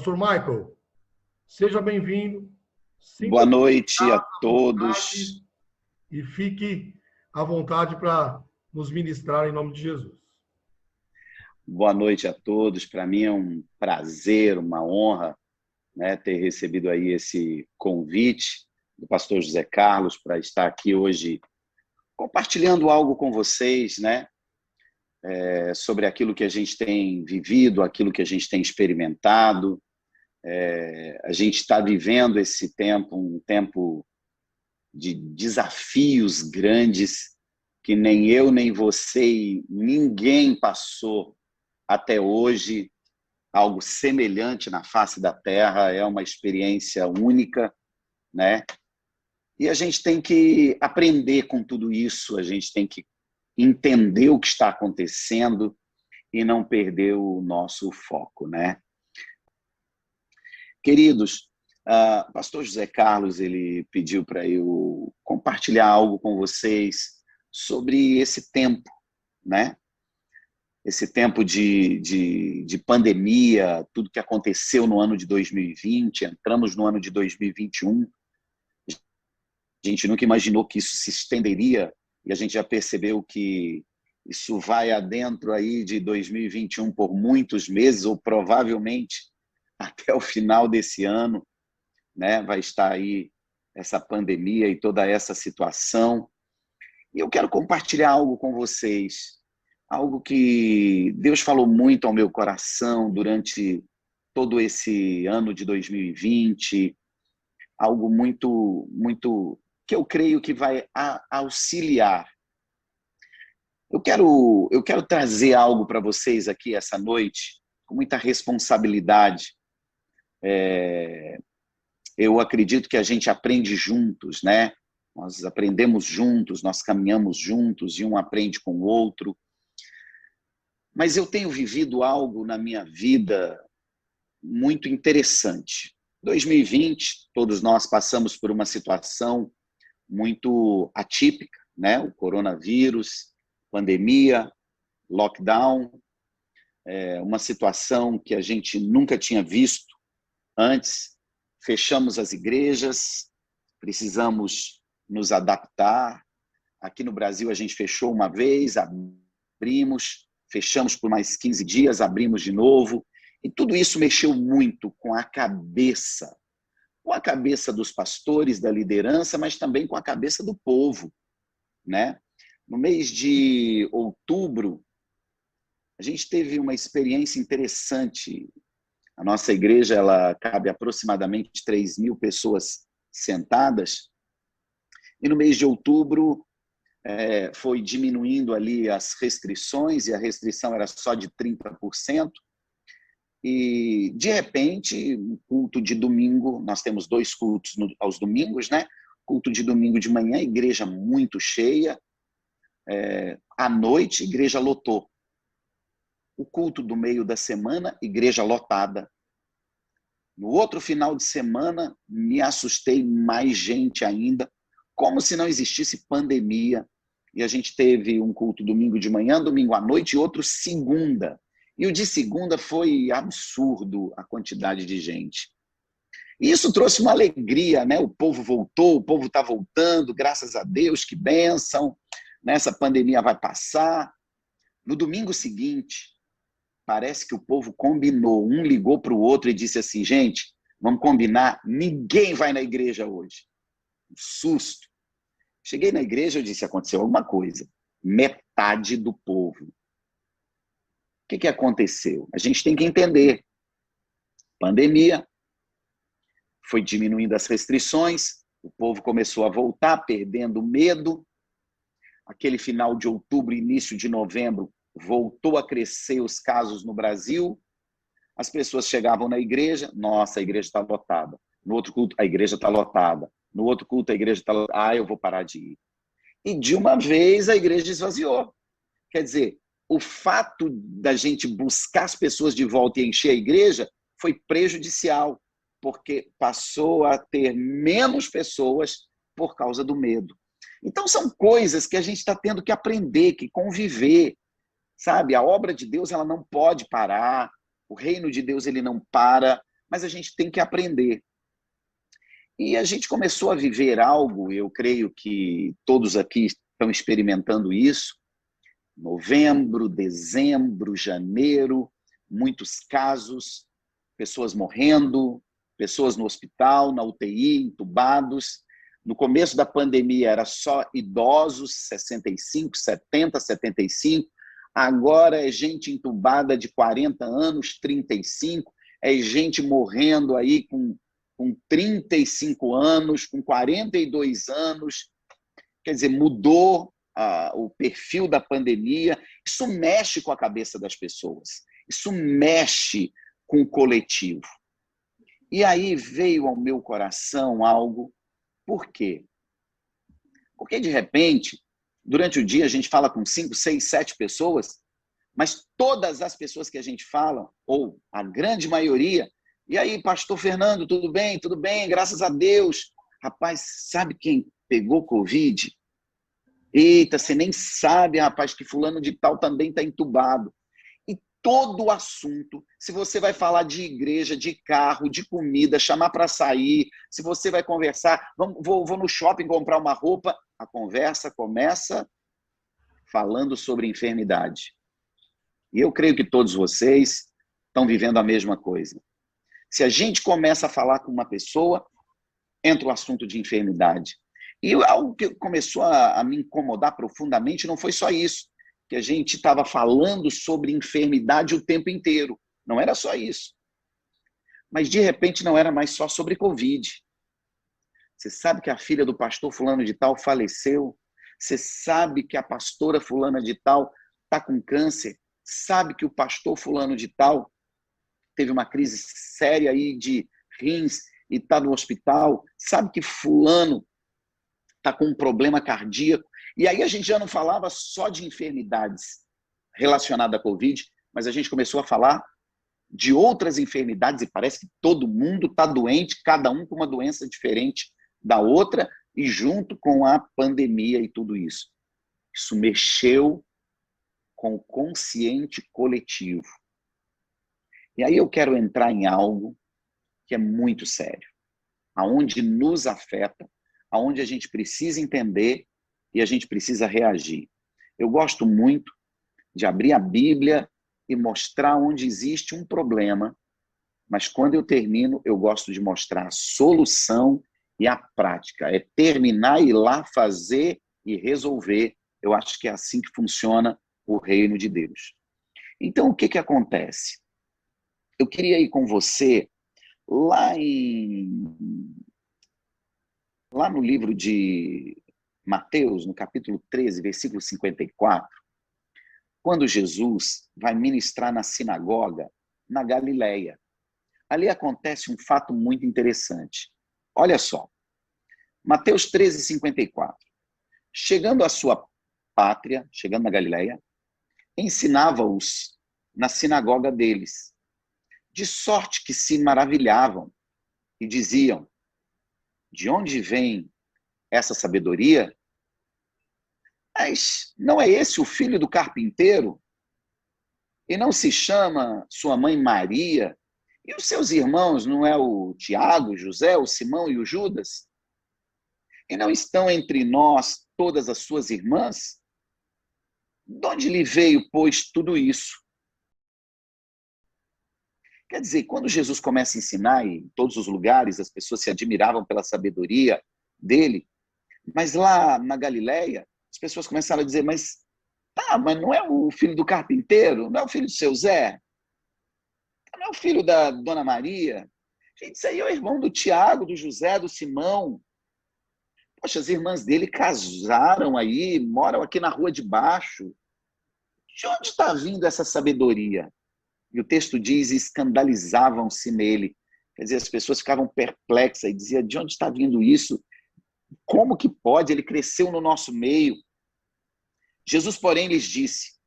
Pastor Michael, seja bem-vindo. Boa noite a todos. E fique à vontade para nos ministrar em nome de Jesus. Boa noite a todos. Para mim é um prazer, uma honra, né, ter recebido aí esse convite do pastor José Carlos para estar aqui hoje compartilhando algo com vocês, né, sobre aquilo que a gente tem vivido, aquilo que a gente tem experimentado. A gente está vivendo esse tempo, um tempo de desafios grandes que nem eu, nem você e ninguém passou até hoje. Algo semelhante na face da Terra, é uma experiência única, né? E a gente tem que aprender com tudo isso, a gente tem que entender o que está acontecendo e não perder o nosso foco, né? Queridos, pastor José Carlos, ele pediu para eu compartilhar algo com vocês sobre esse tempo, né? Esse tempo de pandemia, tudo que aconteceu no ano de 2020, entramos no ano de 2021, a gente nunca imaginou que isso se estenderia e a gente já percebeu que isso vai adentro aí de 2021 por muitos meses ou provavelmente até o final desse ano, né? Vai estar aí essa pandemia e toda essa situação. E eu quero compartilhar algo com vocês, algo que Deus falou muito ao meu coração durante todo esse ano de 2020, algo muito, muito que eu creio que vai auxiliar. Eu quero trazer algo para vocês aqui essa noite, com muita responsabilidade. Eu acredito que a gente aprende juntos, né? Nós aprendemos juntos, nós caminhamos juntos e um aprende com o outro. Mas eu tenho vivido algo na minha vida muito interessante. 2020, todos nós passamos por uma situação muito atípica, né? O coronavírus, pandemia, lockdown, uma situação que a gente nunca tinha visto antes. Fechamos as igrejas, precisamos nos adaptar. Aqui no Brasil a gente fechou uma vez, abrimos, fechamos por mais 15 dias, abrimos de novo. E tudo isso mexeu muito com a cabeça dos pastores, da liderança, mas também com a cabeça do povo, né? No mês de outubro, a gente teve uma experiência interessante. A nossa igreja, ela cabe aproximadamente 3.000 pessoas sentadas. E no mês de outubro, foi diminuindo ali as restrições, e a restrição era só de 30%. E, de repente, um culto de domingo, nós temos 2 cultos aos domingos, né? Culto de domingo de manhã, igreja muito cheia. À noite, igreja lotou. O culto do meio da semana, igreja lotada. No outro final de semana, me assustei, mais gente ainda, como se não existisse pandemia. E a gente teve um culto domingo de manhã, domingo à noite e outro segunda. E o de segunda foi absurdo a quantidade de gente. E isso trouxe uma alegria, né? O povo voltou, o povo está voltando, graças a Deus, que bênção. Essa pandemia vai passar. No domingo seguinte, parece que o povo combinou, um ligou para o outro e disse assim: gente, vamos combinar, ninguém vai na igreja hoje. Um susto. Cheguei na igreja e disse: aconteceu alguma coisa. Metade do povo. O que aconteceu? A gente tem que entender. Pandemia, foi diminuindo as restrições, o povo começou a voltar, perdendo medo. Aquele final de outubro, início de novembro, voltou a crescer os casos no Brasil. As pessoas chegavam na igreja, nossa, a igreja está lotada. No outro culto, a igreja está lotada. No outro culto, a igreja está lotada. Eu vou parar de ir. E de uma vez a igreja esvaziou. Quer dizer, o fato da gente buscar as pessoas de volta e encher a igreja foi prejudicial, porque passou a ter menos pessoas por causa do medo. Então são coisas que a gente está tendo que aprender, que conviver, sabe? A obra de Deus, ela não pode parar, o reino de Deus, ele não para, mas a gente tem que aprender. E a gente começou a viver algo, eu creio que todos aqui estão experimentando isso, novembro, dezembro, janeiro, muitos casos, pessoas morrendo, pessoas no hospital, na UTI, entubados. No começo da pandemia era só idosos, 65, 70, 75. Agora é gente entubada de 40 anos, 35. É gente morrendo aí com 35 anos, com 42 anos. Quer dizer, mudou o perfil da pandemia. Isso mexe com a cabeça das pessoas. Isso mexe com o coletivo. E aí veio ao meu coração algo. Por quê? Porque, de repente, durante o dia a gente fala com 5, 6, 7 pessoas, mas todas as pessoas que a gente fala, ou a grande maioria, e aí, pastor Fernando, tudo bem? Tudo bem, graças a Deus. Rapaz, sabe quem pegou Covid? Eita, você nem sabe, rapaz, que fulano de tal também está entubado. Todo o assunto, se você vai falar de igreja, de carro, de comida, chamar para sair, se você vai conversar, vou no shopping comprar uma roupa, a conversa começa falando sobre enfermidade. E eu creio que todos vocês estão vivendo a mesma coisa. Se a gente começa a falar com uma pessoa, entra o assunto de enfermidade. E algo que começou a me incomodar profundamente não foi só isso, que a gente estava falando sobre enfermidade o tempo inteiro. Não era só isso. Mas, de repente, não era mais só sobre Covid. Você sabe que a filha do pastor fulano de tal faleceu? Você sabe que a pastora fulana de tal está com câncer? Sabe que o pastor fulano de tal teve uma crise séria aí de rins e está no hospital? Sabe que fulano está com um problema cardíaco? E aí a gente já não falava só de enfermidades relacionadas à Covid, mas a gente começou a falar de outras enfermidades e parece que todo mundo está doente, cada um com uma doença diferente da outra e junto com a pandemia e tudo isso. Isso mexeu com o consciente coletivo. E aí eu quero entrar em algo que é muito sério, aonde nos afeta, aonde a gente precisa entender e a gente precisa reagir. Eu gosto muito de abrir a Bíblia e mostrar onde existe um problema, mas quando eu termino, eu gosto de mostrar a solução e a prática. É terminar, ir lá, fazer e resolver. Eu acho que é assim que funciona o reino de Deus. Então, o que acontece? Eu queria ir com você lá no livro de Mateus, no capítulo 13, versículo 54, quando Jesus vai ministrar na sinagoga na Galileia. Ali acontece um fato muito interessante. Olha só, Mateus 13, 54. Chegando à sua pátria, chegando na Galileia, ensinava-os na sinagoga deles, de sorte que se maravilhavam e diziam: de onde vem essa sabedoria? Mas não é esse o filho do carpinteiro? E não se chama sua mãe Maria? E os seus irmãos não é o Tiago, o José, o Simão e o Judas? E não estão entre nós todas as suas irmãs? De onde lhe veio, pois, tudo isso? Quer dizer, quando Jesus começa a ensinar, e em todos os lugares as pessoas se admiravam pela sabedoria dele, mas lá na Galileia, as pessoas começaram a dizer, mas não é o filho do carpinteiro? Não é o filho do seu Zé? Não é o filho da Dona Maria? Gente, isso aí é o irmão do Tiago, do José, do Simão. Poxa, as irmãs dele casaram aí, moram aqui na rua de baixo. De onde está vindo essa sabedoria? E o texto diz, escandalizavam-se nele. Quer dizer, as pessoas ficavam perplexas e diziam, de onde está vindo isso? Como que pode? Ele cresceu no nosso meio. Jesus, porém, lhes disse,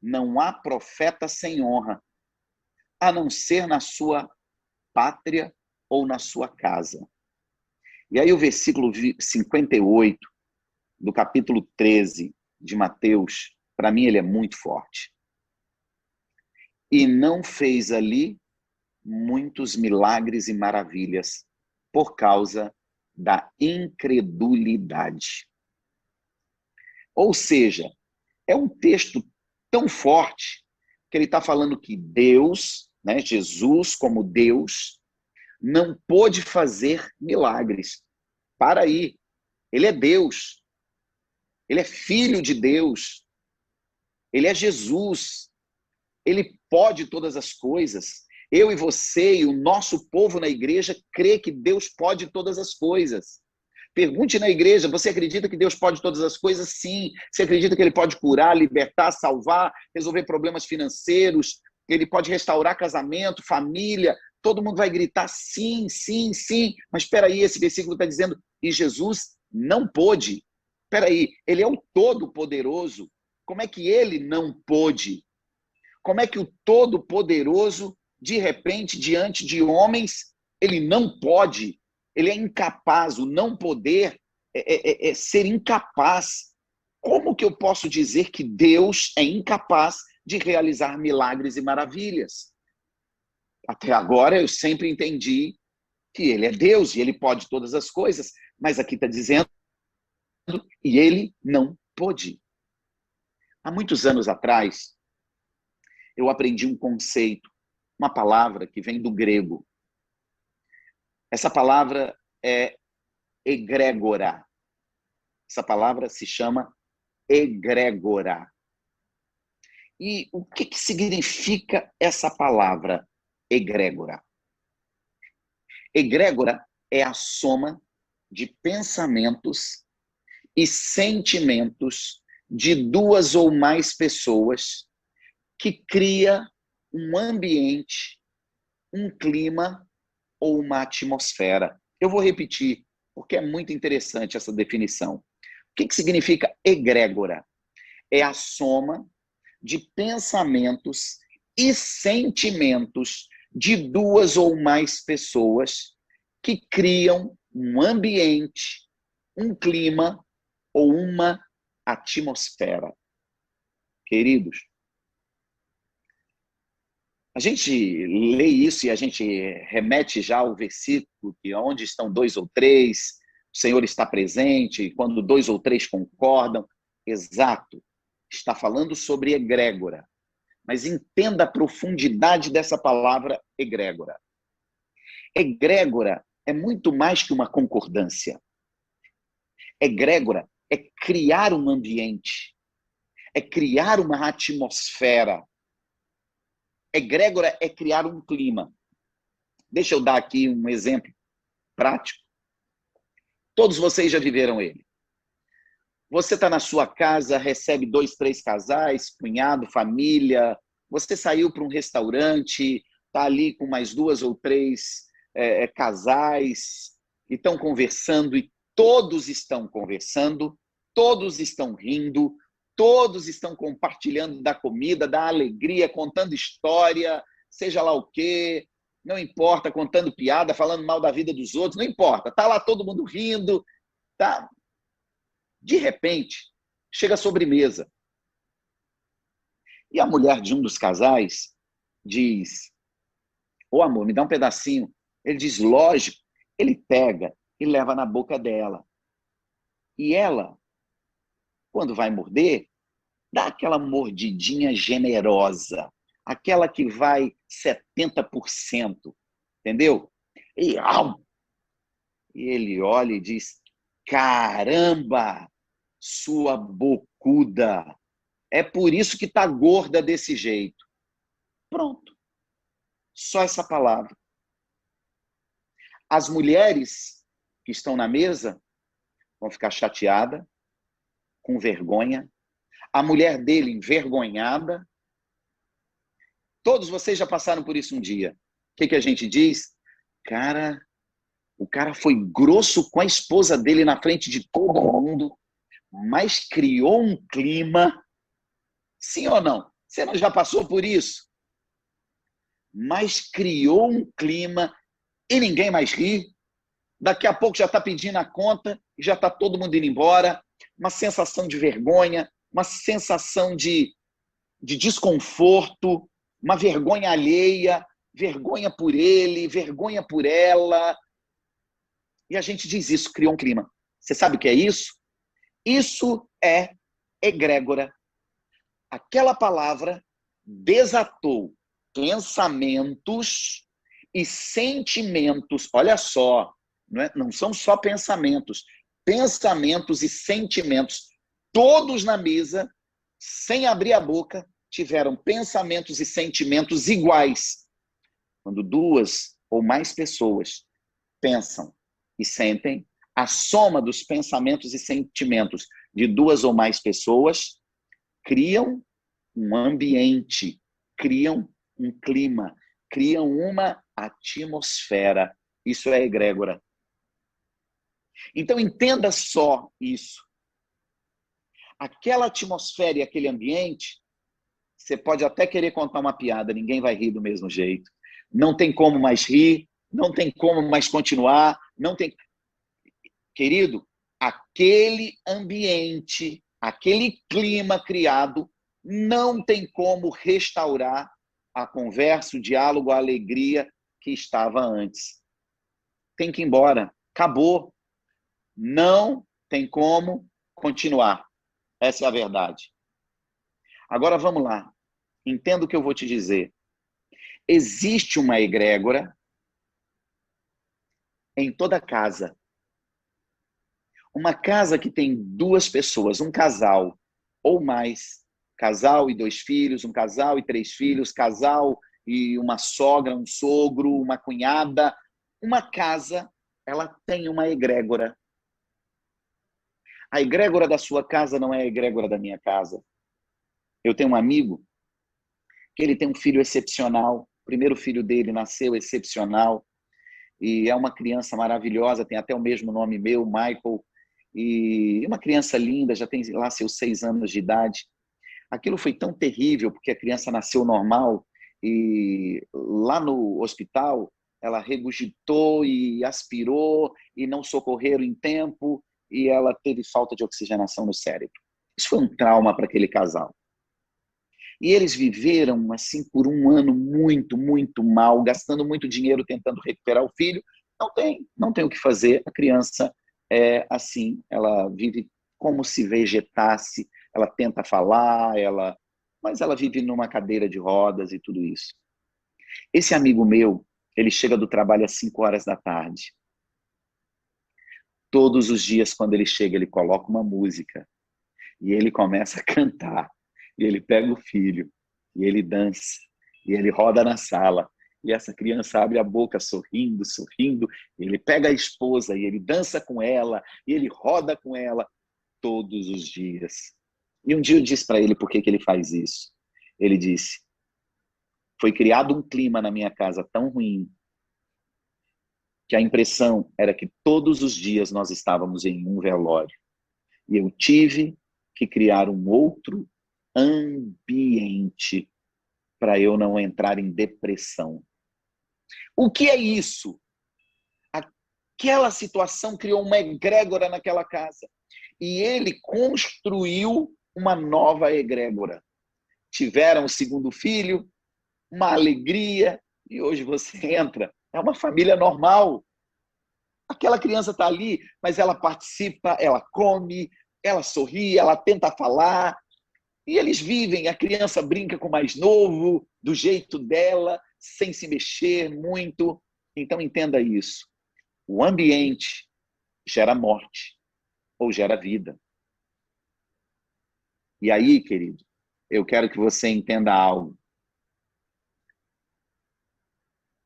não há profeta sem honra, a não ser na sua pátria ou na sua casa. E aí o versículo 58 do capítulo 13 de Mateus, para mim ele é muito forte. E não fez ali muitos milagres e maravilhas por causa da incredulidade. Ou seja, é um texto tão forte que ele está falando que Deus, né, Jesus como Deus, não pôde fazer milagres. Para aí, ele é Deus, ele é filho de Deus, ele é Jesus, ele pode todas as coisas. Eu e você e o nosso povo na igreja crê que Deus pode todas as coisas. Pergunte na igreja, você acredita que Deus pode todas as coisas? Sim. Você acredita que Ele pode curar, libertar, salvar, resolver problemas financeiros? Ele pode restaurar casamento, família? Todo mundo vai gritar sim, sim, sim. Mas espera aí, esse versículo está dizendo, e Jesus não pôde. Espera aí, Ele é o Todo-Poderoso. Como é que Ele não pôde? Como é que o Todo-Poderoso, de repente, diante de homens, Ele não pode? Ele é incapaz, o não poder é ser incapaz. Como que eu posso dizer que Deus é incapaz de realizar milagres e maravilhas? Até agora eu sempre entendi que Ele é Deus e Ele pode todas as coisas, mas aqui está dizendo e Ele não pôde. Há muitos anos atrás, eu aprendi um conceito, uma palavra que vem do grego. Essa palavra é egrégora. Essa palavra se chama egrégora. E o que significa essa palavra egrégora? Egrégora é a soma de pensamentos e sentimentos de duas ou mais pessoas que cria um ambiente, um clima ou uma atmosfera. Eu vou repetir, porque é muito interessante essa definição. O que significa egrégora? É a soma de pensamentos e sentimentos de duas ou mais pessoas que criam um ambiente, um clima ou uma atmosfera. Queridos, a gente lê isso e a gente remete já ao versículo que onde estão dois ou três, o Senhor está presente, e quando dois ou três concordam. Exato, está falando sobre egrégora. Mas entenda a profundidade dessa palavra egrégora. Egrégora é muito mais que uma concordância. Egrégora é criar um ambiente, é criar uma atmosfera. Egrégora é criar um clima. Deixa eu dar aqui um exemplo prático. Todos vocês já viveram ele. Você está na sua casa, recebe 2, 3 casais, cunhado, família. Você saiu para um restaurante, está ali com mais 2 ou 3 casais, e estão conversando, e todos estão conversando, todos estão rindo, todos estão compartilhando da comida, da alegria, contando história, seja lá o quê, não importa, contando piada, falando mal da vida dos outros, não importa. Está lá todo mundo rindo. Tá? De repente, chega a sobremesa. E a mulher de um dos casais diz, ô amor, me dá um pedacinho. Ele diz, lógico. Ele pega e leva na boca dela. E ela, quando vai morder, dá aquela mordidinha generosa, aquela que vai 70%, entendeu? E ele olha e diz, caramba, sua bocuda, é por isso que tá gorda desse jeito. Pronto, só essa palavra. As mulheres que estão na mesa vão ficar chateadas, com vergonha. A mulher dele envergonhada. Todos vocês já passaram por isso um dia. O que a gente diz? Cara, o cara foi grosso com a esposa dele na frente de todo mundo, mas criou um clima. Sim ou não? Você não já passou por isso? Mas criou um clima e ninguém mais ri. Daqui a pouco já está pedindo a conta e já está todo mundo indo embora. Uma sensação de vergonha, uma sensação de desconforto, uma vergonha alheia, vergonha por ele, vergonha por ela. E a gente diz isso, criou um clima. Você sabe o que é isso? Isso é egrégora. Aquela palavra desatou pensamentos e sentimentos. Olha só, não são só pensamentos. Pensamentos e sentimentos, todos na mesa, sem abrir a boca, tiveram pensamentos e sentimentos iguais. Quando duas ou mais pessoas pensam e sentem, a soma dos pensamentos e sentimentos de duas ou mais pessoas criam um ambiente, criam um clima, criam uma atmosfera. Isso é egrégora. Então, entenda só isso. Aquela atmosfera e aquele ambiente, você pode até querer contar uma piada, ninguém vai rir do mesmo jeito. Não tem como mais rir, não tem como mais continuar, não tem... Querido, aquele ambiente, aquele clima criado, não tem como restaurar a conversa, o diálogo, a alegria que estava antes. Tem que ir embora. Acabou. Não tem como continuar. Essa é a verdade. Agora vamos lá. Entenda o que eu vou te dizer. Existe uma egrégora em toda casa. Uma casa que tem duas pessoas, um casal ou mais, casal e 2 filhos, um casal e 3 filhos, casal e uma sogra, um sogro, uma cunhada. Uma casa, ela tem uma egrégora. A egrégora da sua casa não é a egrégora da minha casa. Eu tenho um amigo que ele tem um filho excepcional. O primeiro filho dele nasceu excepcional. E é uma criança maravilhosa, tem até o mesmo nome meu, Michael. E uma criança linda, já tem lá seus 6 anos de idade. Aquilo foi tão terrível, porque a criança nasceu normal e lá no hospital ela regurgitou e aspirou e não socorreram em tempo e ela teve falta de oxigenação no cérebro. Isso foi um trauma para aquele casal. E eles viveram assim por um ano muito, muito mal, gastando muito dinheiro tentando recuperar o filho. Não tem o que fazer. A criança é assim, ela vive como se vegetasse, ela tenta falar, mas ela vive numa cadeira de rodas e tudo isso. Esse amigo meu, ele chega do trabalho às 5 horas da tarde. Todos os dias, quando ele chega, ele coloca uma música e ele começa a cantar. E ele pega o filho, e ele dança, e ele roda na sala. E essa criança abre a boca sorrindo, sorrindo. Ele pega a esposa e ele dança com ela, e ele roda com ela todos os dias. E um dia eu disse para ele por que ele faz isso. Ele disse, foi criado um clima na minha casa tão ruim, que a impressão era que todos os dias nós estávamos em um velório. E eu tive que criar um outro ambiente para eu não entrar em depressão. O que é isso? Aquela situação criou uma egrégora naquela casa. E ele construiu uma nova egrégora. Tiveram o segundo filho, uma alegria, e hoje você entra, é uma família normal. Aquela criança está ali, mas ela participa, ela come, ela sorri, ela tenta falar, e eles vivem, a criança brinca com o mais novo, do jeito dela, sem se mexer muito. Então entenda isso. O ambiente gera morte ou gera vida. E aí, querido, eu quero que você entenda algo.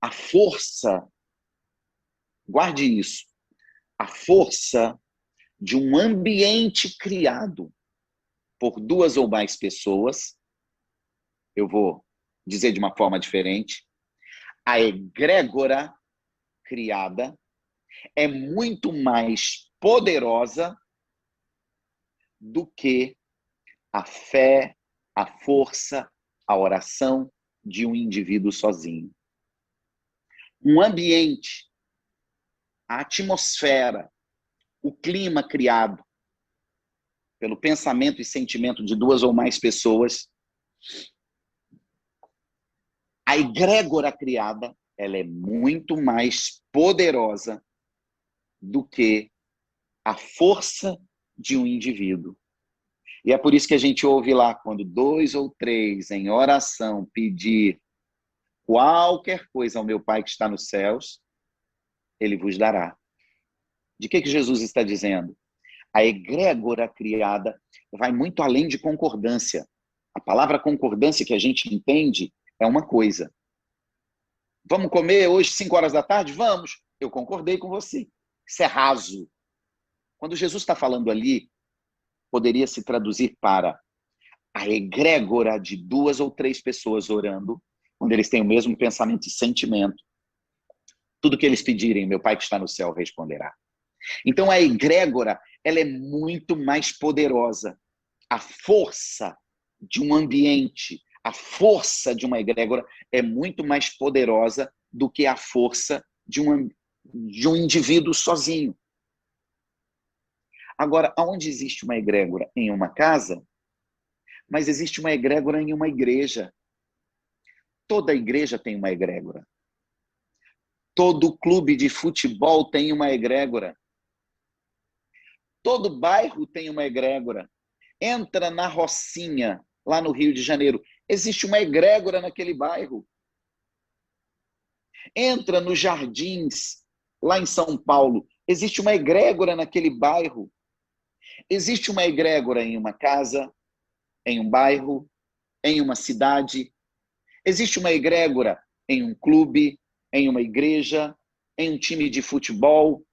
A força, guarde isso, a força de um ambiente criado por 2 ou mais pessoas, eu vou dizer de uma forma diferente, a egrégora criada é muito mais poderosa do que a fé, a força, a oração de um indivíduo sozinho. Um ambiente, a atmosfera, o clima criado pelo pensamento e sentimento de 2 ou mais pessoas A egrégora criada, ela é muito mais poderosa do que a força de um indivíduo. E é por isso que a gente ouve lá, quando 2 ou 3 em oração pedir qualquer coisa ao meu Pai que está nos céus, ele vos dará. De que Jesus está dizendo? A egrégora criada vai muito além de concordância. A palavra concordância que a gente entende é uma coisa. Vamos comer hoje 5 horas da tarde? Vamos. Eu concordei com você. Isso é raso. Quando Jesus está falando ali, poderia se traduzir para a egrégora de 2 ou 3 pessoas orando, quando eles têm o mesmo pensamento e sentimento. Tudo que eles pedirem, meu Pai que está no céu responderá. Então a egrégora, ela é muito mais poderosa. A força de um ambiente, a força de uma egrégora é muito mais poderosa do que a força de um indivíduo sozinho. Agora, aonde existe uma egrégora? Em uma casa, mas existe uma egrégora em uma igreja. Toda igreja tem uma egrégora. Todo clube de futebol tem uma egrégora. Todo bairro tem uma egrégora. Entra na Rocinha, lá no Rio de Janeiro. Existe uma egrégora naquele bairro. Entra nos Jardins, lá em São Paulo. Existe uma egrégora naquele bairro. Existe uma egrégora em uma casa, em um bairro, em uma cidade. Existe uma egrégora em um clube, em uma igreja, em um time de futebol.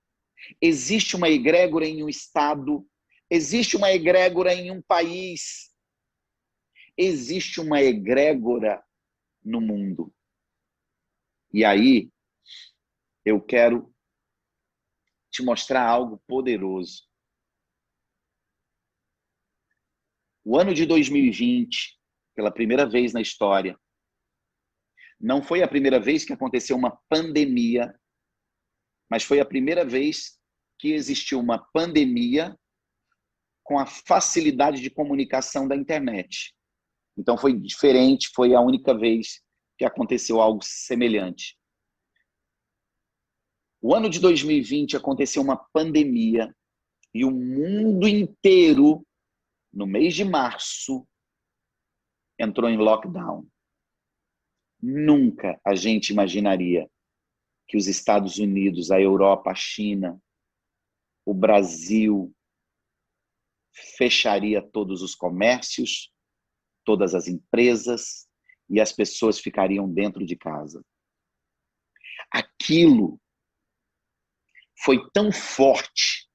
Existe uma egrégora em um estado. Existe uma egrégora em um país. Existe uma egrégora no mundo. E aí, eu quero te mostrar algo poderoso. O ano de 2020, pela primeira vez na história, não foi a primeira vez que aconteceu uma pandemia, mas foi a primeira vez que existiu uma pandemia com a facilidade de comunicação da internet. Então foi diferente, foi a única vez que aconteceu algo semelhante. O ano de 2020 aconteceu uma pandemia e o mundo inteiro, no mês de março, entrou em lockdown. Nunca a gente imaginaria que os Estados Unidos, a Europa, a China, o Brasil fecharia todos os comércios, todas as empresas e as pessoas ficariam dentro de casa. Aquilo foi tão forte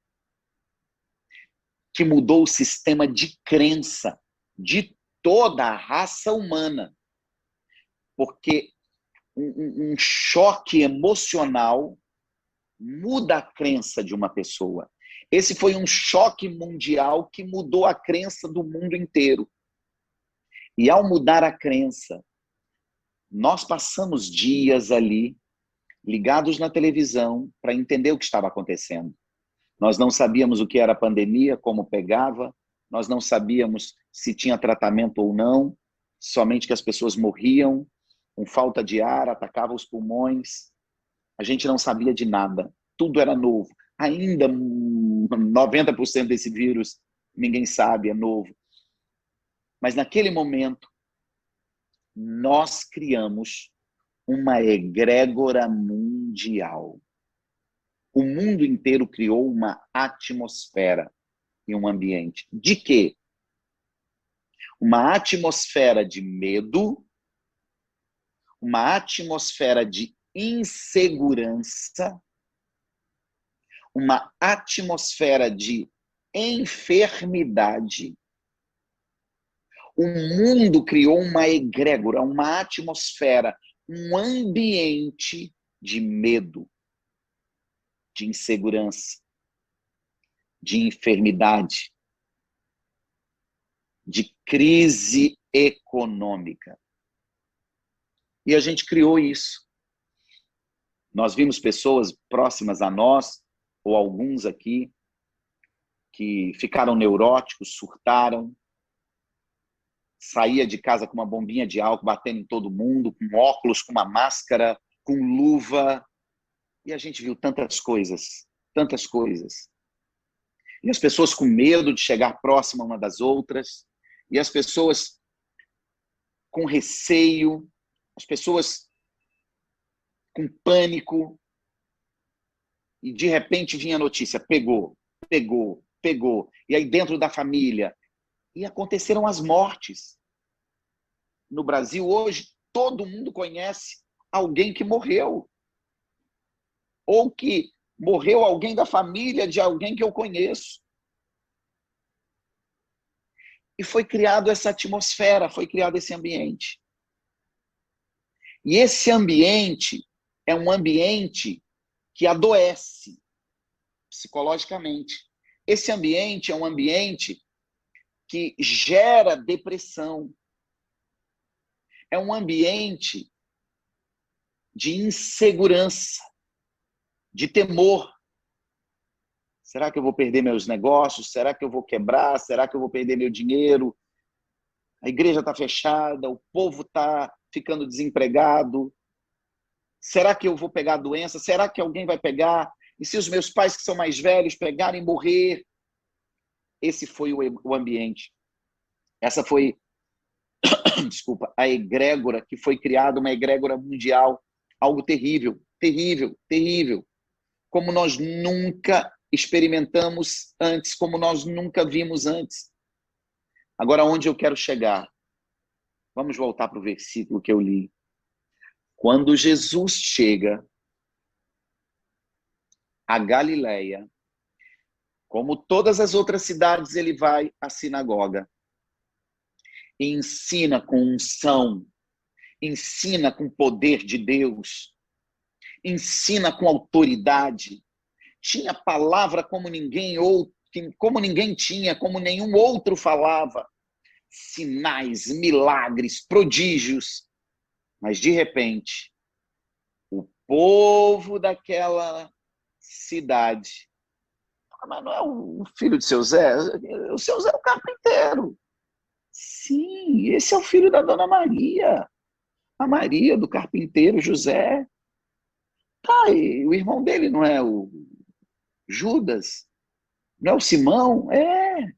que mudou o sistema de crença de toda a raça humana. Porque um choque emocional muda a crença de uma pessoa. Esse foi um choque mundial que mudou a crença do mundo inteiro. E ao mudar a crença, nós passamos dias ali, ligados na televisão, para entender o que estava acontecendo. Nós não sabíamos o que era pandemia, como pegava, nós não sabíamos se tinha tratamento ou não, somente que as pessoas morriam com falta de ar, atacava os pulmões. A gente não sabia de nada, tudo era novo. Ainda 90% desse vírus ninguém sabe, é novo. Mas naquele momento, nós criamos uma egrégora mundial. O mundo inteiro criou uma atmosfera e um ambiente. De quê? Uma atmosfera de medo, uma atmosfera de insegurança, uma atmosfera de enfermidade. O mundo criou uma egrégora, uma atmosfera, um ambiente de medo, de insegurança, de enfermidade, de crise econômica. E a gente criou isso. Nós vimos pessoas próximas a nós, ou alguns aqui, que ficaram neuróticos, surtaram. saía de casa com uma bombinha de álcool, batendo em todo mundo, com óculos, com uma máscara, com luva. E a gente viu tantas coisas, tantas coisas. E as pessoas com medo de chegar próxima uma das outras, e as pessoas com receio, as pessoas com pânico, e de repente vinha a notícia, pegou. E aí dentro da família, e aconteceram as mortes. No Brasil hoje, todo mundo conhece alguém que morreu, ou que morreu alguém da família de alguém que eu conheço. E foi criado essa atmosfera, foi criado esse ambiente. E esse ambiente é um ambiente que adoece psicologicamente. Esse ambiente é um ambiente que gera depressão. É um ambiente de insegurança, de temor. Será que eu vou perder meus negócios? Será que eu vou quebrar? Será que eu vou perder meu dinheiro? A igreja está fechada, o povo está ficando desempregado. Será que eu vou pegar a doença? Será que alguém vai pegar? E se os meus pais, que são mais velhos, pegarem e morrer? Esse foi o ambiente. Essa foi, desculpa, a egrégora que foi criada, uma egrégora mundial. Algo terrível, terrível, terrível. Como nós nunca experimentamos antes, como nós nunca vimos antes. Agora, onde eu quero chegar? Vamos voltar para o versículo que eu li. Quando Jesus chega a Galileia, como todas as outras cidades, ele vai à sinagoga e ensina com unção, ensina com poder de Deus, ensina com autoridade. Tinha palavra como ninguém tinha, como nenhum outro falava. Sinais, milagres, prodígios. Mas, de repente, o povo daquela cidade... Mas não é o filho de seu Zé? O seu Zé é o carpinteiro. Sim, esse é o filho da dona Maria. A Maria, do carpinteiro José. Tá, e o irmão dele não é o Judas? Não é o Simão? É.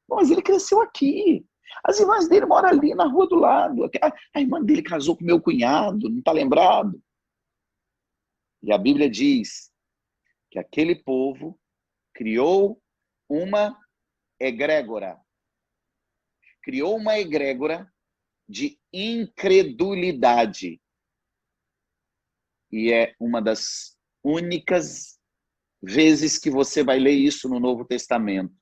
Mas ele cresceu aqui. As irmãs dele moram ali na rua do lado. A irmã dele casou com meu cunhado, não está lembrado? E a Bíblia diz que aquele povo criou uma egrégora. Criou uma egrégora de incredulidade. E é uma das únicas vezes que você vai ler isso no Novo Testamento.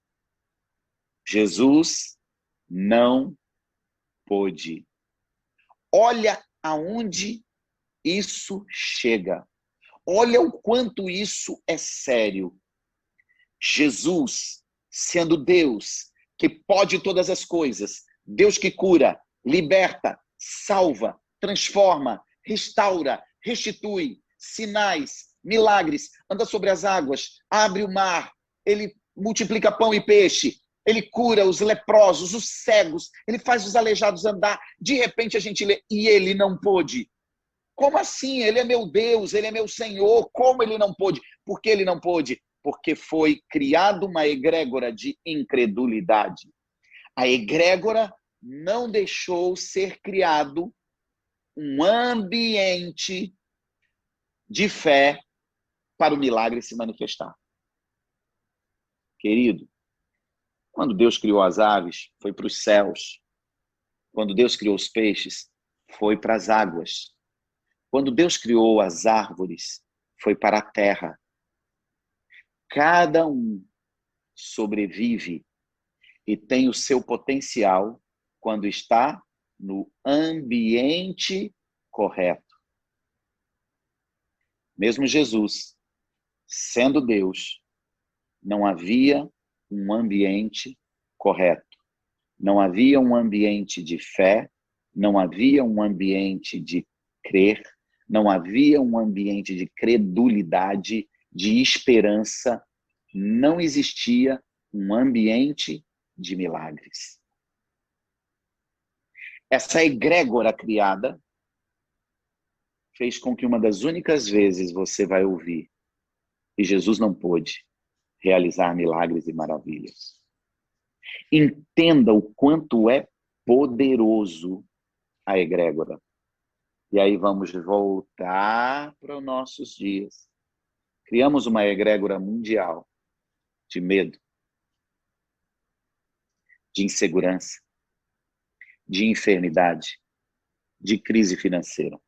Jesus não pôde. Olha aonde isso chega. Olha o quanto isso é sério. Jesus, sendo Deus, que pode todas as coisas, Deus que cura, liberta, salva, transforma, restaura, restitui, sinais, milagres, anda sobre as águas, abre o mar, ele multiplica pão e peixe, ele cura os leprosos, os cegos, ele faz os aleijados andar. De repente a gente lê, e ele não pôde. Como assim? Ele é meu Deus, ele é meu Senhor. Como ele não pôde? Por que ele não pôde? Porque foi criada uma egrégora de incredulidade. A egrégora não deixou ser criado um ambiente de fé para o milagre se manifestar. Querido, quando Deus criou as aves, foi para os céus. Quando Deus criou os peixes, foi para as águas. Quando Deus criou as árvores, foi para a terra. Cada um sobrevive e tem o seu potencial quando está no ambiente correto. Mesmo Jesus, sendo Deus, não havia um ambiente correto. Não havia um ambiente de fé, não havia um ambiente de crer, não havia um ambiente de credulidade, de esperança, não existia um ambiente de milagres. Essa egrégora criada fez com que uma das únicas vezes você vai ouvir que Jesus não pôde realizar milagres e maravilhas. Entenda o quanto é poderoso a egrégora. E aí vamos voltar para os nossos dias. Criamos uma egrégora mundial de medo, de insegurança, de enfermidade, de crise financeira.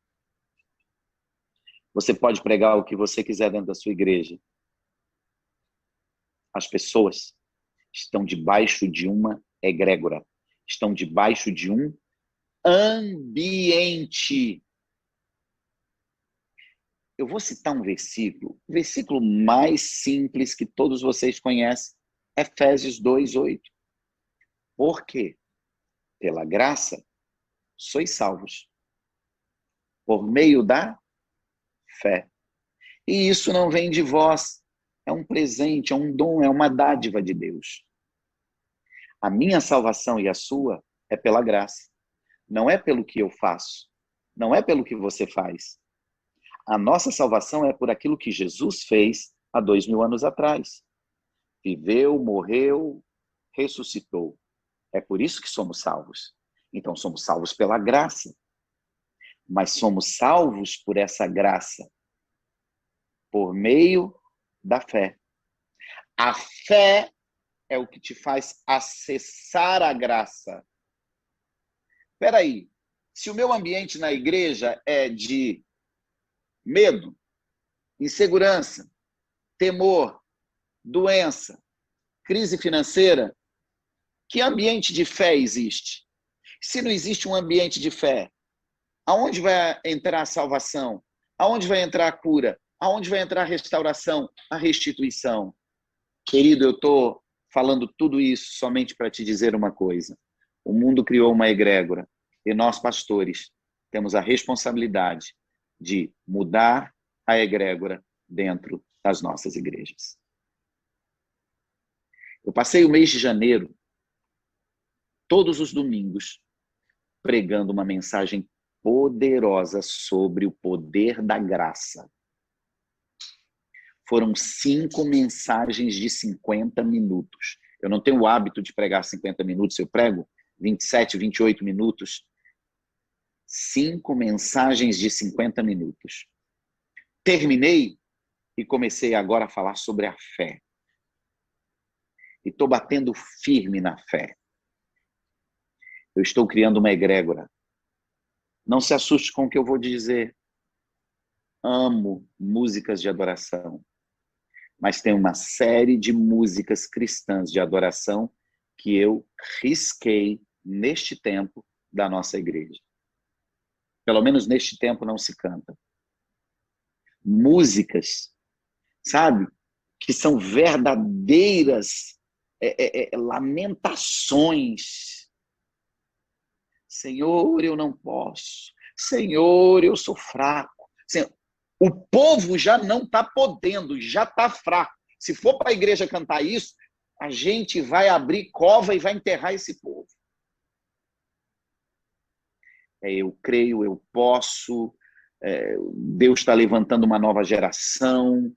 Você pode pregar o que você quiser dentro da sua igreja. As pessoas estão debaixo de uma egrégora, estão debaixo de um ambiente. Eu vou citar um versículo, o versículo mais simples que todos vocês conhecem, Efésios 2:8. Por quê? Pela graça, sois salvos, por meio da fé. E isso não vem de vós, é um presente, é um dom, é uma dádiva de Deus. A minha salvação e a sua é pela graça. Não é pelo que eu faço, não é pelo que você faz. A nossa salvação é por aquilo que Jesus fez há 2000 anos atrás. Viveu, morreu, ressuscitou. É por isso que somos salvos. Então somos salvos pela graça. Mas somos salvos por essa graça, por meio da fé. A fé é o que te faz acessar a graça. Espera aí, se o meu ambiente na igreja é de medo, insegurança, temor, doença, crise financeira, que ambiente de fé existe? Se não existe um ambiente de fé, aonde vai entrar a salvação? Aonde vai entrar a cura? Aonde vai entrar a restauração, a restituição? Querido, eu estou falando tudo isso somente para te dizer uma coisa. O mundo criou uma egrégora e nós, pastores, temos a responsabilidade de mudar a egrégora dentro das nossas igrejas. Eu passei o mês de janeiro, todos os domingos, pregando uma mensagem poderosa sobre o poder da graça. Foram 5 mensagens de 50 minutos. Eu não tenho o hábito de pregar 50 minutos, eu prego 27, 28 minutos. 5 mensagens de 50 minutos. Terminei e comecei agora a falar sobre a fé. E estou batendo firme na fé. Eu estou criando uma egrégora. Não se assuste com o que eu vou dizer. Amo músicas de adoração. Mas tem uma série de músicas cristãs de adoração que eu risquei neste tempo da nossa igreja. Pelo menos neste tempo não se canta. Músicas, sabe? Que são verdadeiras lamentações. Senhor, eu não posso. Senhor, eu sou fraco. Senhor, o povo já não está podendo, já está fraco. Se for para a igreja cantar isso, a gente vai abrir cova e vai enterrar esse povo. Eu creio, eu posso. Deus está levantando uma nova geração.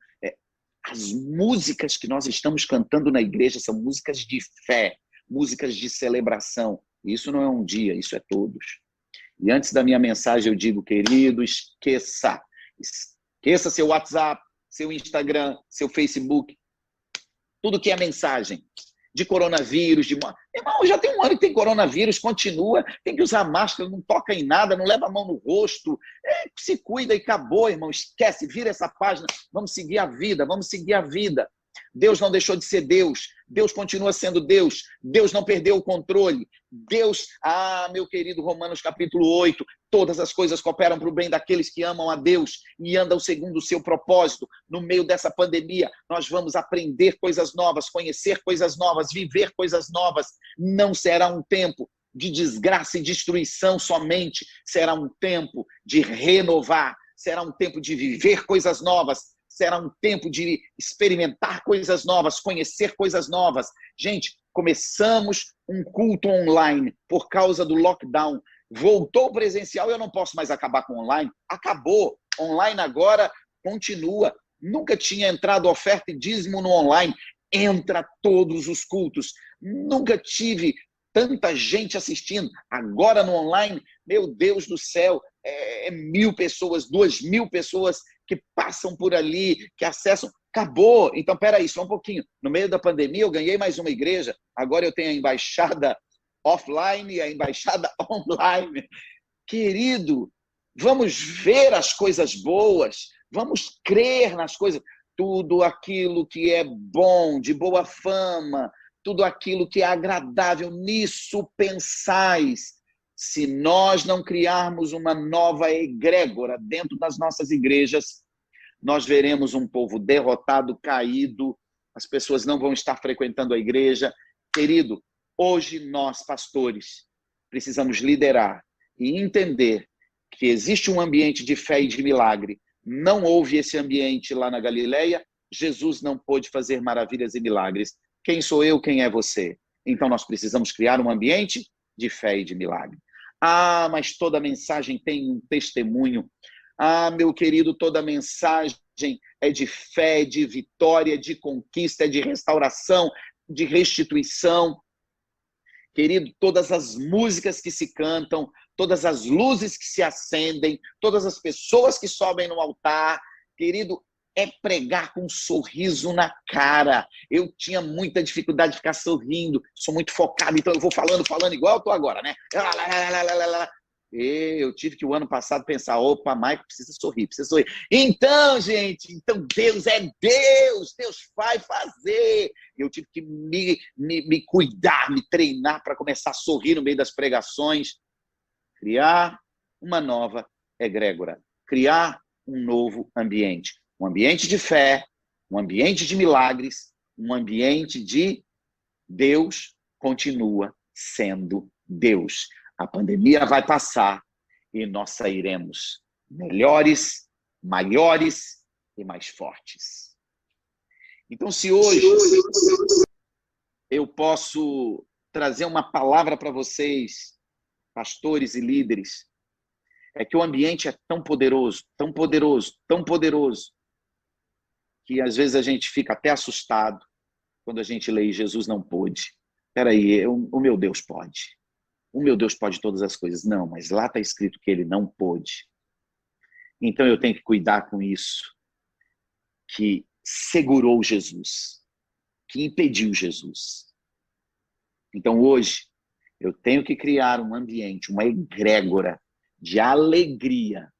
As músicas que nós estamos cantando na igreja são músicas de fé, músicas de celebração. Isso não é um dia, isso é todos. E antes da minha mensagem eu digo, querido, esqueça seu WhatsApp, seu Instagram, seu Facebook, tudo que é mensagem de coronavírus, irmão, já tem um ano que tem coronavírus, continua, tem que usar máscara, não toca em nada, não leva a mão no rosto, se cuida e acabou, irmão, esquece, vira essa página, vamos seguir a vida, vamos seguir a vida. Deus não deixou de ser Deus, Deus continua sendo Deus, Deus não perdeu o controle, Deus, meu querido Romanos capítulo 8, todas as coisas cooperam para o bem daqueles que amam a Deus e andam segundo o seu propósito. No meio dessa pandemia, nós vamos aprender coisas novas, conhecer coisas novas, viver coisas novas. Não será um tempo de desgraça e destruição somente, será um tempo de renovar, será um tempo de viver coisas novas, será um tempo de experimentar coisas novas, conhecer coisas novas. Gente, começamos um culto online por causa do lockdown. Voltou o presencial, eu não posso mais acabar com o online. Acabou. Online agora continua. Nunca tinha entrado oferta e dízimo no online. Entra todos os cultos. Nunca tive tanta gente assistindo. Agora no online, meu Deus do céu, 1.000 pessoas, 2.000 pessoas que passam por ali, que acessam. Acabou. Então, peraí, só um pouquinho. No meio da pandemia, eu ganhei mais uma igreja. Agora eu tenho a embaixada offline e a embaixada online. Querido, vamos ver as coisas boas, vamos crer nas coisas. Tudo aquilo que é bom, de boa fama, tudo aquilo que é agradável, nisso pensais. Se nós não criarmos uma nova egrégora dentro das nossas igrejas, nós veremos um povo derrotado, caído, as pessoas não vão estar frequentando a igreja. Querido, hoje nós, pastores, precisamos liderar e entender que existe um ambiente de fé e de milagre. Não houve esse ambiente lá na Galileia, Jesus não pôde fazer maravilhas e milagres. Quem sou eu, quem é você? Então nós precisamos criar um ambiente de fé e de milagre. Ah, mas toda mensagem tem um testemunho. Ah, meu querido, toda mensagem é de fé, de vitória, de conquista, de restauração, de restituição. Querido, todas as músicas que se cantam, todas as luzes que se acendem, todas as pessoas que sobem no altar, querido, é pregar com um sorriso na cara. Eu tinha muita dificuldade de ficar sorrindo, sou muito focado, então eu vou falando igual eu estou agora, né? Eu tive que o ano passado pensar, opa, Maico precisa sorrir. Então, gente, Deus é Deus, Deus vai fazer. Eu tive que me cuidar, me treinar para começar a sorrir no meio das pregações, criar uma nova egrégora, criar um novo ambiente. Um ambiente de fé, um ambiente de milagres, um ambiente de Deus continua sendo Deus. A pandemia vai passar e nós sairemos melhores, maiores e mais fortes. Então, se hoje eu posso trazer uma palavra para vocês, pastores e líderes, é que o ambiente é tão poderoso, tão poderoso, tão poderoso, que às vezes a gente fica até assustado quando a gente lê Jesus não pôde. Espera aí, o meu Deus pode. O meu Deus pode todas as coisas. Não, mas lá está escrito que ele não pôde. Então eu tenho que cuidar com isso, que segurou Jesus, que impediu Jesus. Então hoje eu tenho que criar um ambiente, uma egrégora de alegria.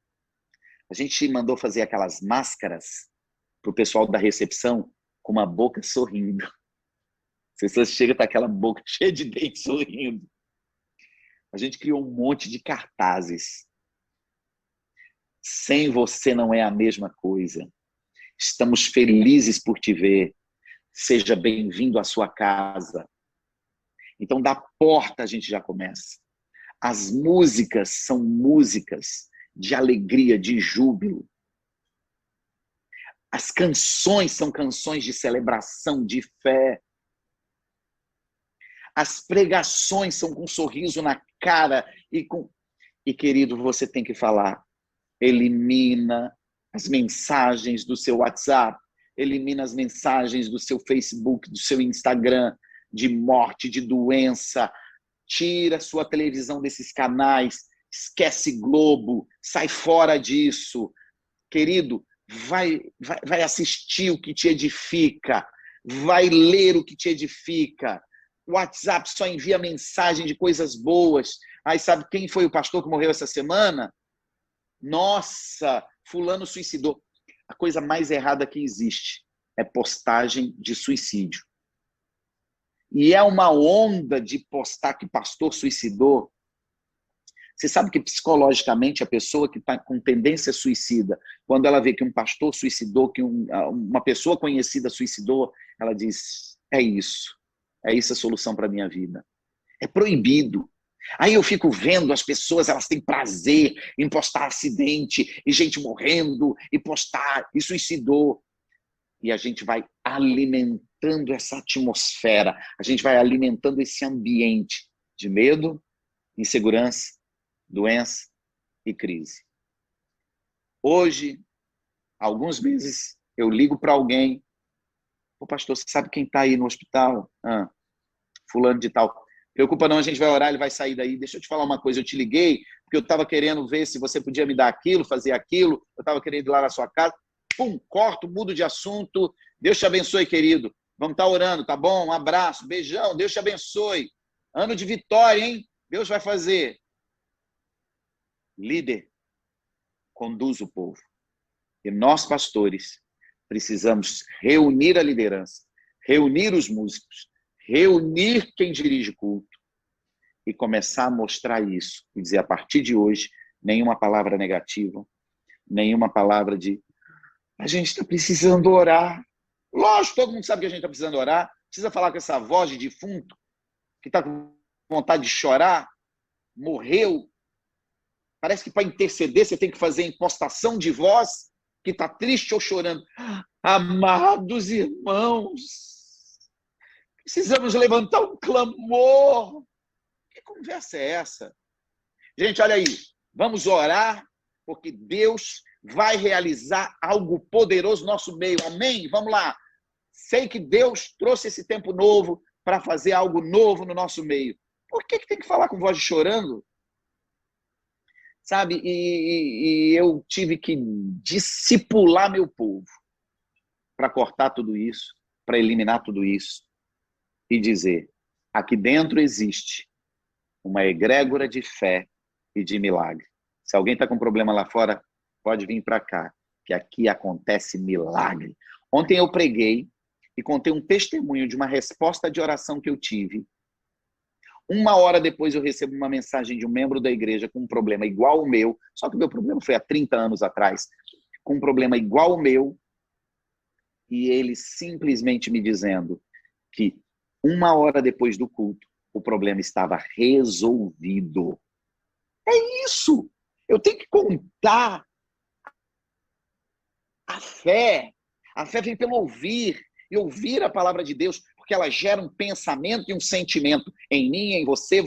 A gente mandou fazer aquelas máscaras para o pessoal da recepção com uma boca sorrindo. As pessoas chegam com aquela boca cheia de dentes sorrindo. A gente criou um monte de cartazes. Sem você não é a mesma coisa. Estamos felizes por te ver. Seja bem-vindo à sua casa. Então, da porta a gente já começa. As músicas são músicas de alegria, de júbilo. As canções são canções de celebração, de fé. As pregações são com um sorriso na cara. E, querido, você tem que falar. Elimina as mensagens do seu WhatsApp. Elimina as mensagens do seu Facebook, do seu Instagram, de morte, de doença. Tira sua televisão desses canais. Esquece Globo. Sai fora disso. Querido, vai assistir o que te edifica. Vai ler o que te edifica. O WhatsApp só envia mensagem de coisas boas. Aí sabe quem foi o pastor que morreu essa semana? Nossa, fulano suicidou. A coisa mais errada que existe é postagem de suicídio. E é uma onda de postar que pastor suicidou. Você sabe que psicologicamente a pessoa que está com tendência suicida, quando ela vê que um pastor suicidou, que uma pessoa conhecida suicidou, ela diz, é isso a solução para a minha vida. É proibido. Aí eu fico vendo as pessoas, elas têm prazer em postar acidente, e gente morrendo, e postar, e suicidou. E a gente vai alimentando essa atmosfera, a gente vai alimentando esse ambiente de medo, insegurança, doença e crise. Hoje, há alguns meses, eu ligo para alguém. Ô, pastor, você sabe quem está aí no hospital? Fulano de tal. Preocupa não, a gente vai orar, ele vai sair daí. Deixa eu te falar uma coisa, eu te liguei porque eu estava querendo ver se você podia me dar aquilo, fazer aquilo, eu estava querendo ir lá na sua casa. Pum, corto, mudo de assunto. Deus te abençoe, querido. Vamos estar orando, tá bom? Um abraço, beijão, Deus te abençoe. Ano de vitória, hein? Deus vai fazer. Líder conduz o povo. E nós, pastores, precisamos reunir a liderança, reunir os músicos, reunir quem dirige o culto e começar a mostrar isso. E dizer, a partir de hoje, nenhuma palavra negativa, nenhuma palavra de a gente está precisando orar. Lógico, todo mundo sabe que a gente está precisando orar. Precisa falar com essa voz de defunto que está com vontade de chorar, morreu. Parece que para interceder você tem que fazer impostação de voz, que está triste ou chorando. Amados irmãos, precisamos levantar um clamor. Que conversa é essa? Gente, olha aí, vamos orar, porque Deus vai realizar algo poderoso no nosso meio. Amém? Vamos lá. Sei que Deus trouxe esse tempo novo para fazer algo novo no nosso meio. Por que tem que falar com voz de chorando? Sabe? E eu tive que discipular meu povo para cortar tudo isso, para eliminar tudo isso e dizer, aqui dentro existe uma egrégora de fé e de milagre. Se alguém está com problema lá fora, pode vir para cá, que aqui acontece milagre. Ontem eu preguei e contei um testemunho de uma resposta de oração que eu tive. 1 hora depois eu recebo uma mensagem de um membro da igreja com um problema igual ao meu, só que o meu problema foi há 30 anos atrás, com um problema igual ao meu, e ele simplesmente me dizendo que 1 hora depois do culto, o problema estava resolvido. É isso! Eu tenho que contar a fé. A fé vem pelo ouvir, e ouvir a palavra de Deus, porque ela gera um pensamento e um sentimento em mim, em você,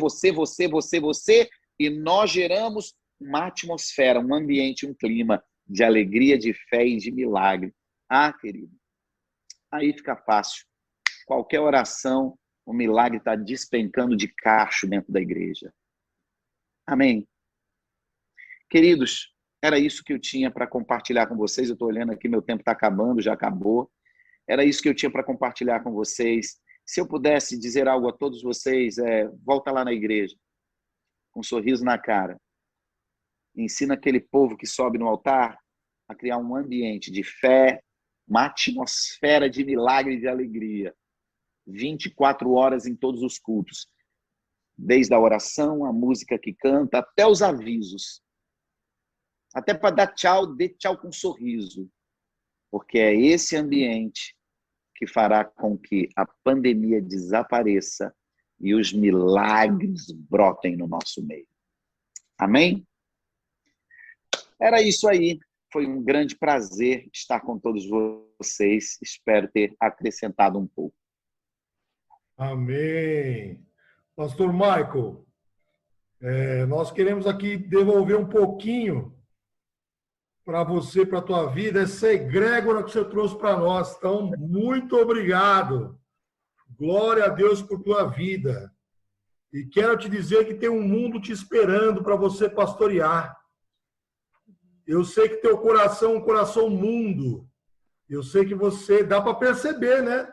e nós geramos uma atmosfera, um ambiente, um clima de alegria, de fé e de milagre. Ah, querido, aí fica fácil. Qualquer oração, o milagre está despencando de cacho dentro da igreja. Amém? Queridos, era isso que eu tinha para compartilhar com vocês. Eu estou olhando aqui, meu tempo está acabando, já acabou. Era isso que eu tinha para compartilhar com vocês. Se eu pudesse dizer algo a todos vocês, volta lá na igreja, com um sorriso na cara. Ensina aquele povo que sobe no altar a criar um ambiente de fé, uma atmosfera de milagre e de alegria. 24 horas em todos os cultos. Desde a oração, a música que canta, até os avisos. Até para dar tchau, dê tchau com um sorriso. Porque é esse ambiente que fará com que a pandemia desapareça e os milagres brotem no nosso meio. Amém? Era isso aí. Foi um grande prazer estar com todos vocês. Espero ter acrescentado um pouco. Amém. Pastor Michael, nós queremos aqui devolver um pouquinho para você, para a tua vida, essa egrégora que você trouxe para nós. Então, muito obrigado. Glória a Deus por tua vida. E quero te dizer que tem um mundo te esperando para você pastorear. Eu sei que teu coração é um coração mundo. Eu sei que você, dá para perceber, né?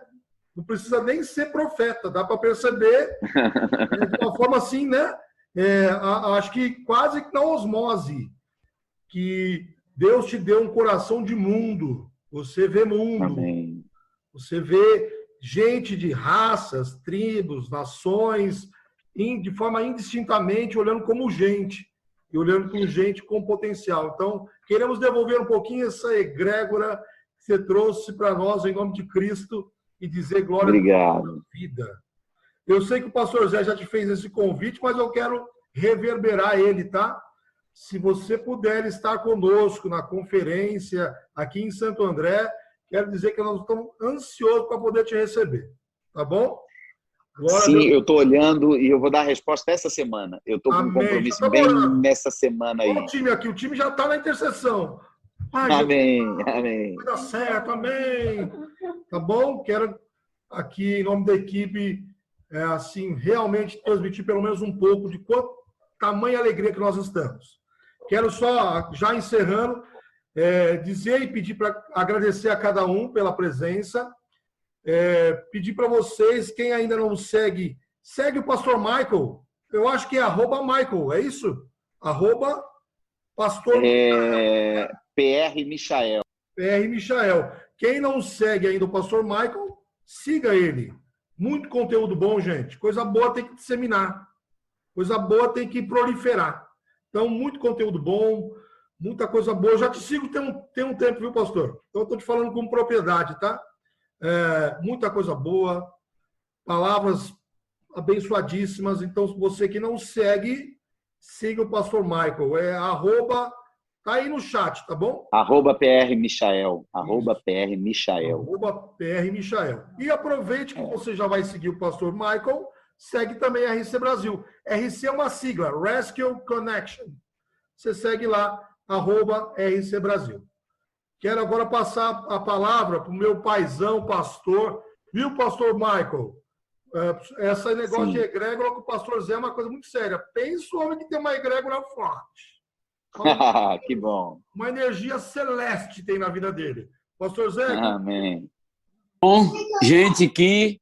Não precisa nem ser profeta, dá para perceber de uma forma assim, né? Acho que quase que na osmose, que Deus te deu um coração de mundo. Você vê mundo. Amém. Você vê gente de raças, tribos, nações, de forma indistintamente, olhando como gente. E olhando com gente com potencial. Então, queremos devolver um pouquinho essa egrégora que você trouxe para nós, em nome de Cristo, e dizer glória a Deus na vida. Eu sei que o pastor Zé já te fez esse convite, mas eu quero reverberar ele, tá? Se você puder estar conosco na conferência aqui em Santo André, quero dizer que nós estamos ansiosos para poder te receber, tá bom? Sim, eu estou olhando e eu vou dar a resposta essa semana. Eu estou com um compromisso bem nessa semana aí. Olha o time aqui, o time já está na intercessão. Amém, amém. Vai dar certo, amém. Tá bom? Quero aqui, em nome da equipe, assim, realmente transmitir pelo menos um pouco de quanto tamanha alegria que nós estamos. Quero só, já encerrando, dizer e pedir para agradecer a cada um pela presença. Pedir para vocês, quem ainda não segue, segue o Pastor Michael. Eu acho que é @Michael, é isso? @Pastor PR Michael. PR Michael. Quem não segue ainda o Pastor Michael, siga ele. Muito conteúdo bom, gente. Coisa boa tem que disseminar. Coisa boa tem que proliferar. Então, muito conteúdo bom, muita coisa boa. Eu já te sigo tem um tempo, viu, pastor? Então, eu estou te falando com propriedade, tá? Muita coisa boa, palavras abençoadíssimas. Então, você que não segue, siga o pastor Michael. Tá aí no chat, tá bom? @PR Michael. @PR Michael. @PR Michael. E aproveite que você já vai seguir o pastor Michael, segue também a RC Brasil. RC é uma sigla, Rescue Connection. Você segue lá, @RC Brasil. Quero agora passar a palavra para o meu paizão, pastor. Viu, pastor Michael? Esse negócio de egrégora com o pastor Zé é uma coisa muito séria. Pensa o homem que tem uma egrégora forte. Que bom. Uma energia celeste tem na vida dele. Pastor Zé? Amém. Bom, gente, que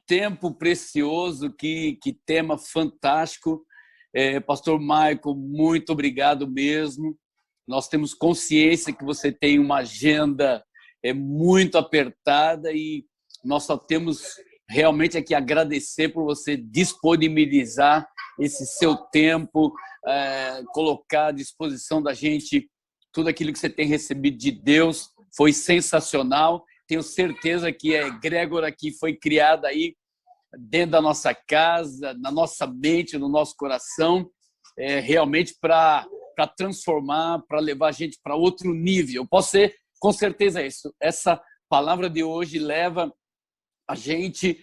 tempo precioso, que tema fantástico. Pastor Michael, muito obrigado mesmo. Nós temos consciência que você tem uma agenda muito apertada e nós só temos realmente aqui agradecer por você disponibilizar esse seu tempo, colocar à disposição da gente tudo aquilo que você tem recebido de Deus. Foi sensacional. Tenho certeza que a egrégora que foi criada aí dentro da nossa casa, na nossa mente, no nosso coração, realmente para transformar, para levar a gente para outro nível. Eu posso ser, com certeza, isso. Essa palavra de hoje leva a gente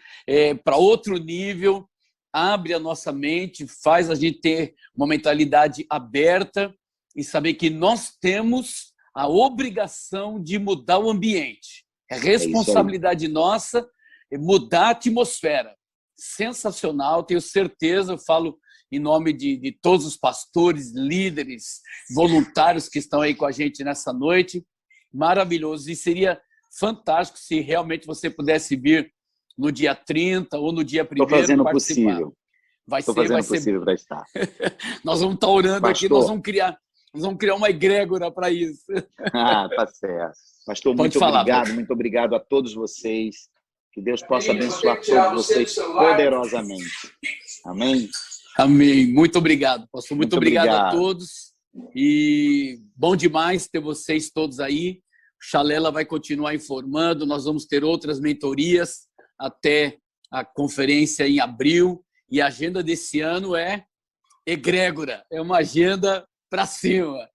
para outro nível, abre a nossa mente, faz a gente ter uma mentalidade aberta e saber que nós temos a obrigação de mudar o ambiente. É responsabilidade nossa mudar a atmosfera. Sensacional, tenho certeza, eu falo em nome de todos os pastores, líderes, voluntários que estão aí com a gente nessa noite. Maravilhoso. E seria fantástico se realmente você pudesse vir no dia 30 ou no dia 1º. Estou fazendo o possível. Estou fazendo o possível para estar. Nós vamos estar orando Pastor. aqui, nós vamos criar uma egrégora para isso. Tá certo. Pastor, muito obrigado a todos vocês. Que Deus possa abençoar todos vocês poderosamente. Amém? Amém. Muito obrigado, pastor. Muito obrigado a todos. E bom demais ter vocês todos aí. O Chalela vai continuar informando. Nós vamos ter outras mentorias até a conferência em abril. E a agenda desse ano é egrégora. É uma agenda para cima.